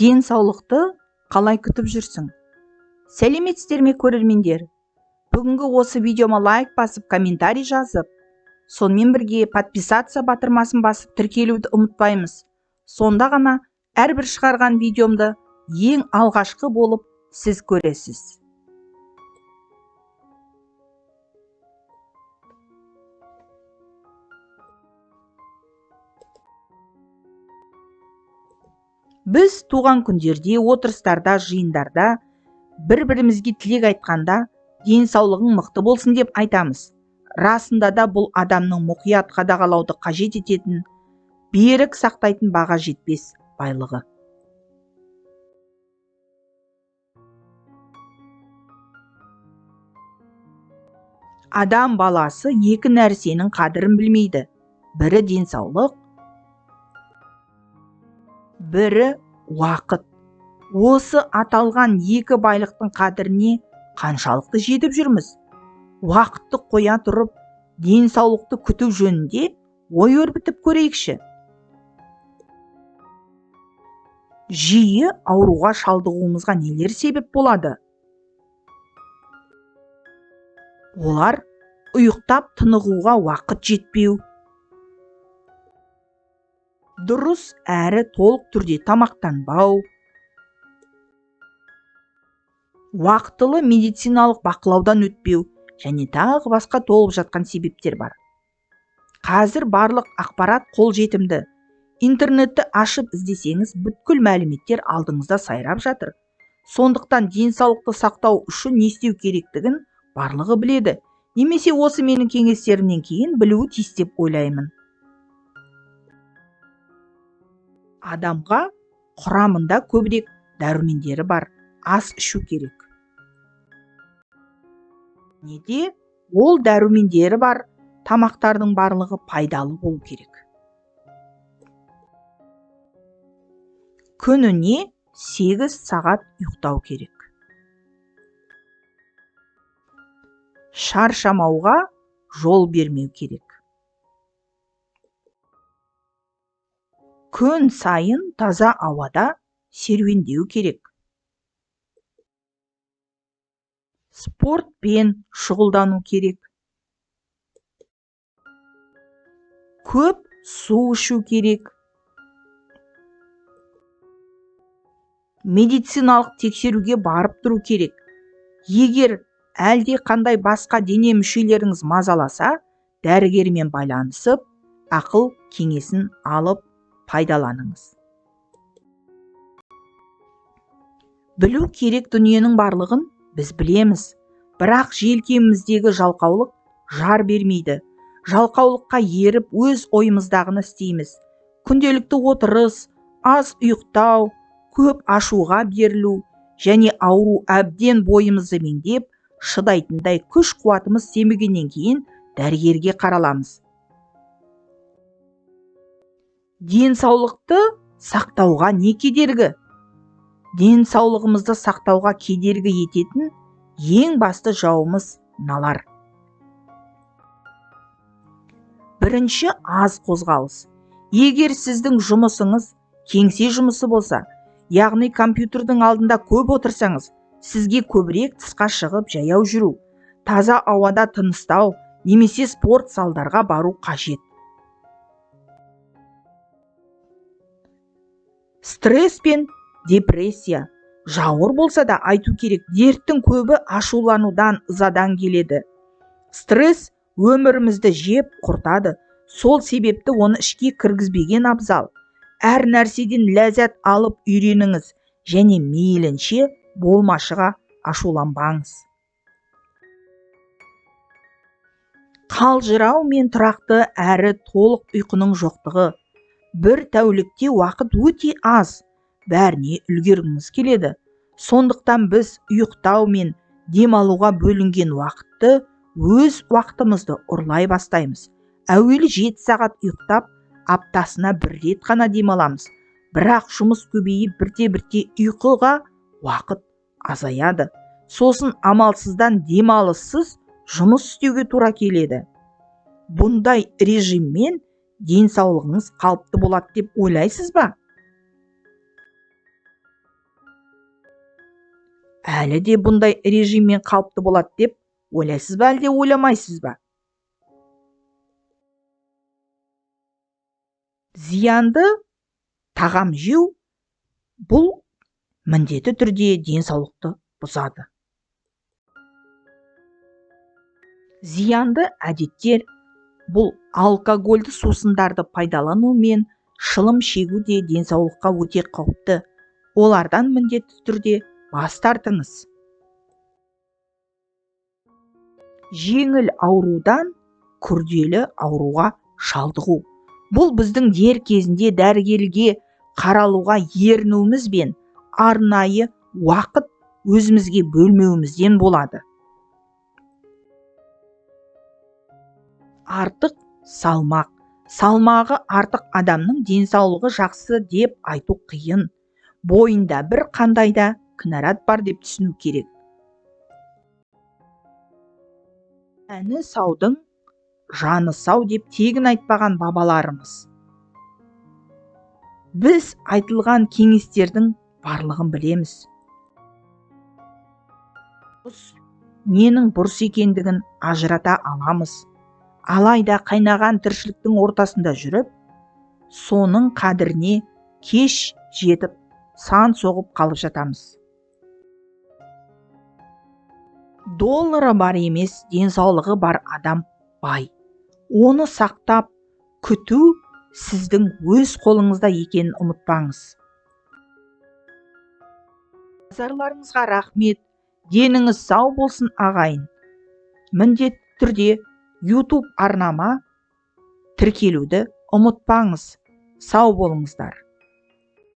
Денсаулықты қалай күтіп жүрсің? Сәлеметсіздер ме көрермендер? Бүгінгі осы видеома лайк басып, комментарий жазып, сонымен бірге подписаться батырмасын басып тіркелуді ұмытпаймыз. Сонда ғана әрбір шығарған видеомды ең алғашқы болып сіз көресіз. Біз туған күндерде, отырыстарда, жиындарда, бір-бірімізге тілек айтқанда, денсаулығың мықты болсын деп айтамыз. Расында да бұл адамның мұқият қадағалауды қажет ететін, берік сақтайтын баға жетпес байлығы. Адам баласы екі нәрсенің қадірін білмейді. Бірі денсаулық, бірі уақыт. Осы аталған екі байлықтың қадіріне қаншалықты жетіп жүрміз? Уақытты қоя тұрып, денсаулықты күту жөнінде ой өрбітіп көрейікші. Жиі ауруға шалдығуымызға нелер себеп болады? Олар ұйықтап тынығуға уақыт жетпеу, дұрыс әрі толық түрде тамақтанбау, уақытылы медициналық бақылаудан өтпеу және тағы басқа толып жатқан себептер бар. Қазір барлық ақпарат қолжетімді. Интернетті ашып іздесеңіз, бүткіл мәліметтер алдыңызда сайрап жатыр. Сондықтан денсаулықты сақтау үшін не істеу керектігін барлығы біледі. Немесе осы менің кеңестерімнен кейін білуі тиіс деп ойлаймын. Адамға құрамында көбірек дәрумендері бар ас ішу керек. Неде? Ол дәрумендері бар тамақтардың барлығы пайдалы болу керек. Күніне 8 сағат ұйықтау керек. Шаршамауға жол бермеу керек. Күн сайын таза ауада серуендеу керек. Спортпен шұғылдану керек. Көп су ішу керек. Медициналық тексеруге барып тұру керек. Егер әлде қандай басқа дене мүшелеріңіз мазаласа, дәрігермен байланысып, ақыл кеңесін алып пайдаланыңыз. Білу керек дүниенің барлығын біз білеміз, бірақ желкеміздегі жалқаулық жар бермейді. Жалқаулыққа еріп өз ойымыздағыны істейміз. Күнделікті отырыс, аз ұйықтау, көп ашуға берілу және ауру әбден бойымызды меңдеп, шыдайтындай күш қуатымыз семігеннен кейін дәрігерге қараламыз. Денсаулықты сақтауға не кедергі? Денсаулығымызды сақтауға кедергі ететін ең басты жауымыз мыналар. Бірінші, аз қозғалыс. Егер сіздің жұмысыңыз кеңсе жұмысы болса, яғни компьютердің алдында көп отырсаңыз, сізге көбірек тысқа шығып жаяу жүру, таза ауада тыныстау немесе спорт залдарға бару қажет. Стресс пен депрессия. Жауыр болса да айту керек, дерттің көбі ашуланудан, ызадан келеді. Стресс өмірімізді жеп құртады. Сол себепті оны ішке кіргізбеген абзал. Әр нәрседен ләззат алып үйреніңіз және мейлінше болмашыға ашуланбаңыз. Қалжырау мен тұрақты әрі толық ұйқының жоқтығы. Бір тәулікте уақыт өте аз, бәріне үлгергіңіз келеді. Сондықтан біз ұйықтау мен демалуға бөлінген уақытты өз уақытымызды ұрлай бастаймыз. Әуелі 7 сағат ұйықтап, аптасына 1 рет қана демаламыз. Бірақ жұмыс көбейіп бірте-бірте ұйқыға уақыт азаяды. Сосын амалсыздан демалыссыз жұмыс істеуге тура келеді. Бұндай режиммен денсаулығыңыз қалыпты болады деп ойлайсыз ба? әлі де бұндай режиммен қалыпты болады деп ойлайсыз ба, әлде ойламайсыз ба? Зиянды тағам жеу бұл міндетті түрде денсаулықты бұзады. Зиянды әдеттер бұл алкогольді сусындарды пайдалану мен шылым шегу де денсаулыққа өте қауіпті. Олардан міндетті түрде бас тартыңыз. Жеңіл аурудан күрделі ауруға шалдығу. Бұл біздің дер кезінде дәрігерге қаралуға ерінуіміз бен арнайы уақыт өзімізге бөлмеуімізден болады. Артық салмақ. Салмағы артық адамның денсаулығы жақсы деп айту қиын. Бойында бір қандай да кінәрат бар деп түсіну керек. Әні саудың жаны сау деп тегін айтпаған бабаларымыз. Біз айтылған кеңестердің барлығын білеміз. Ненің бұрыс екендігін ажырата аламыз. Алайда қайнаған тіршіліктің ортасында жүріп, соның қадіріне кеш жетіп, сан соғып қалып жатамыз. Доллары бар емес, денсаулығы бар адам бай. Оны сақтап, күту сіздің өз қолыңызда екенін ұмытпаңыз. Назарларыңызға рахмет. Деніңіз сау болсын ағайын. Міндетті түрде YouTube арнама тіркелуді ұмытпаңыз. Сау болыңыздар.